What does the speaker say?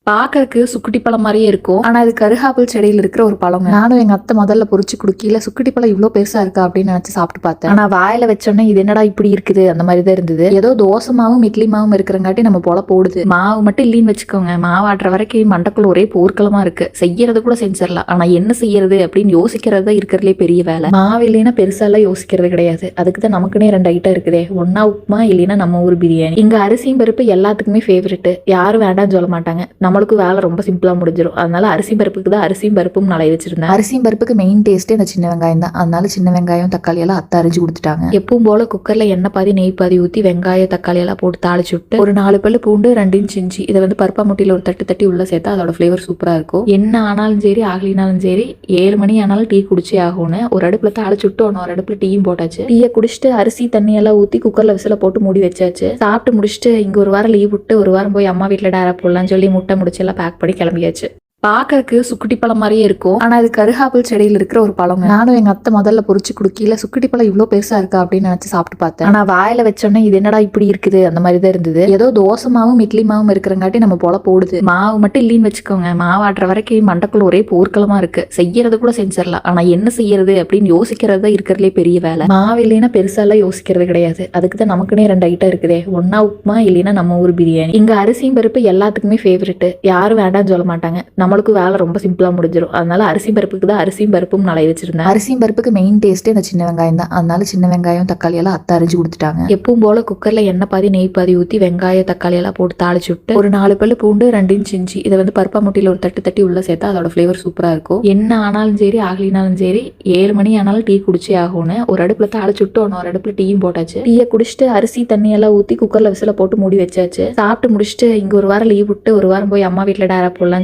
பாக்கறதுக்கு சுக்குட்டி பழம் மாதிரியே இருக்கும். ஆனா அது கருகாப்பிள் செடியில் இருக்கிற ஒரு பழம். நானும் எங்க அத்தை முதல்ல பொறிச்சு குடுக்கல சுக்குட்டி பழம் இவ்வளவு பெருசா இருக்கா அப்படின்னு நினைச்சு சாப்பிட்டு பார்த்தேன். ஆனா வாயில வச்சோன்னே இது என்னடா இப்படி இருக்குது அந்த மாதிரி தான் இருந்தது. ஏதோ தோசை மாவும் இட்லி மாவும் இருக்கிறங்காட்டி நம்ம போல போடுது. மாவு மட்டும் இல்லைன்னு வச்சுக்கோங்க, மாவாட்டுற வரைக்கும் மண்டக்குள்ள ஒரே போர்க்களமா இருக்கு. செய்யறது கூட செஞ்சிடலாம், ஆனா என்ன செய்யறது அப்படின்னு யோசிக்கிறது தான் இருக்கிறதுலே பெரிய வேலை. மாவு இல்லைன்னா பெருசா எல்லாம் யோசிக்கிறது கிடையாது. அதுக்கு தான் நமக்குன்னே 2 ஐட்டம் இருக்குதே, ஒன்னா உப்புமா இல்லைன்னா நம்ம ஊர் பிரியாணி. இங்க அரிசியும் பருப்பு எல்லாத்துக்குமே ஃபேவரெட், யாரும் வேண்டாம்னு சொல்ல மாட்டாங்க. நம்மளுக்கு வேலை ரொம்ப சிம்பிளா முடிஞ்சிடும். அதனால அரிசி பருப்புக்கு தான் அரிசியும் பருப்பும் நலைய வச்சிருந்தேன். அரிசியும் பருப்புக்கு மெயின் டேஸ்ட்டே இந்த சின்ன வெங்காயம் தான். அதனால சின்ன வெங்காயம் தக்காளி எல்லாம் அத்தை அரைஞ்சு கொடுத்துட்டாங்க. எப்பவும் போல குக்கர்ல எண்ணெய் பாதி நெய் பாதி ஊத்தி வெங்காயம் தக்காளி எல்லாம் போட்டு தாளிச்சு விட்டு ஒரு 4 பல்லு பூண்டு 2 இன்ச் இஞ்சி இதை வந்து பருப்பா முட்டியில ஒரு தட்டு தட்டி உள்ள சேர்த்தா அதோட ஃபிளேவர் சூப்பரா இருக்கும். என்ன ஆனாலும் சரி ஆகலினாலும் சரி 7 மணி ஆனாலும் டீ குடிச்சே ஆகும்னு ஒரு அடுப்புல தாளிச்சு விட்டு ஒரு அடுப்புல டீயும் போட்டாச்சு. டீயை குடிச்சிட்டு அரிசி தண்ணி எல்லாம் ஊத்தி குக்கர்ல விசில போட்டு மூடி வச்சாச்சு. சாப்பிட்டு முடிச்சுட்டு இங்க ஒரு வாரம் லீவ் விட்டு ஒரு வாரம் போய் அம்மா வீட்டுல டேரா போடலாம்னு சொல்லி முட்டை முடிச்சு எல்லாம் பேக் பண்ணி கிளம்பியாச்சு. பாக்கறதுக்கு சுக்குட்டி பழம் மாதிரியே இருக்கும். ஆனா அது கருகாப்பிள் செடியில் இருக்கிற ஒரு பழம். நானும் எங்க அத்தை முதல்ல பொறிச்சு குடுக்கல சுக்குட்டி பழம் இவ்வளவு பெருசா இருக்கா அப்படின்னு நினைச்சு சாப்பிட்டு பார்த்தேன். ஆனா வாயில வச்சோன்னே இது என்னடா இப்படி இருக்குது அந்த மாதிரி தான் இருந்தது. ஏதோ தோசை மாவும் இட்லி மாவும் இருக்கிறங்காட்டி நம்ம போல போடுது. மாவு மட்டும் இல்லைன்னு வச்சுக்கோங்க, மாவாட்டுற வரைக்கும் மண்டக்குள்ள ஒரே போர்க்களமா இருக்கு. செய்யறது கூட செஞ்சிடலாம், ஆனா என்ன செய்யறது அப்படின்னு யோசிக்கிறது தான் இருக்கிறதுலே பெரிய வேலை. மாவு இல்லைன்னா பெருசா எல்லாம் யோசிக்கிறது கிடையாது. அதுக்கு தான் நமக்குன்னே 2 ஐட்டம் இருக்குதே, ஒன்னா உப்புமா இல்லைன்னா நம்ம ஊர் பிரியாணி. இங்க அரிசியும் பருப்பு எல்லாத்துக்குமே ஃபேவரெட், யாரும் வேண்டாம்னு சொல்ல மாட்டாங்க. நம்மளுக்கு வேலை ரொம்ப சிம்பிளா முடிஞ்சிடும். அதனால அரிசி பருப்புக்கு தான் அரிசியும் பருப்பும் நலைய வச்சிருந்தேன். அரிசியும் பருப்புக்கு மெயின் டேஸ்ட்டே இந்த சின்ன வெங்காயம் தான். அதனால சின்ன வெங்காயம் தக்காளி எல்லாம் அத்தை அரைஞ்சு கொடுத்துட்டாங்க. எப்பவும் போல குக்கர்ல எண்ணெய் பாதி நெய் பாதி ஊத்தி வெங்காயம் தக்காளி எல்லாம் போட்டு தாளிச்சு விட்டு ஒரு 4 பல்லு பூண்டு 2 இன்ச் இஞ்சி இதை வந்து பருப்பா முட்டியில ஒரு தட்டு தட்டி உள்ள சேர்த்தா அதோட ஃபிளேவர் சூப்பரா இருக்கும். என்ன ஆனாலும் சரி ஆகலினாலும் சரி 7 மணி ஆனாலும் டீ குடிச்சே ஆகும்னு ஒரு அடுப்புல தாளிச்சு விட்டு ஒரு அடுப்புல டீயும் போட்டாச்சு. டீயை குடிச்சிட்டு அரிசி தண்ணி எல்லாம் ஊத்தி குக்கர்ல விசில போட்டு மூடி வச்சாச்சு. சாப்பிட்டு முடிச்சுட்டு இங்க ஒரு வாரம் லீவ் விட்டு ஒரு வாரம் போய் அம்மா வீட்டுல டேரா போடலாம்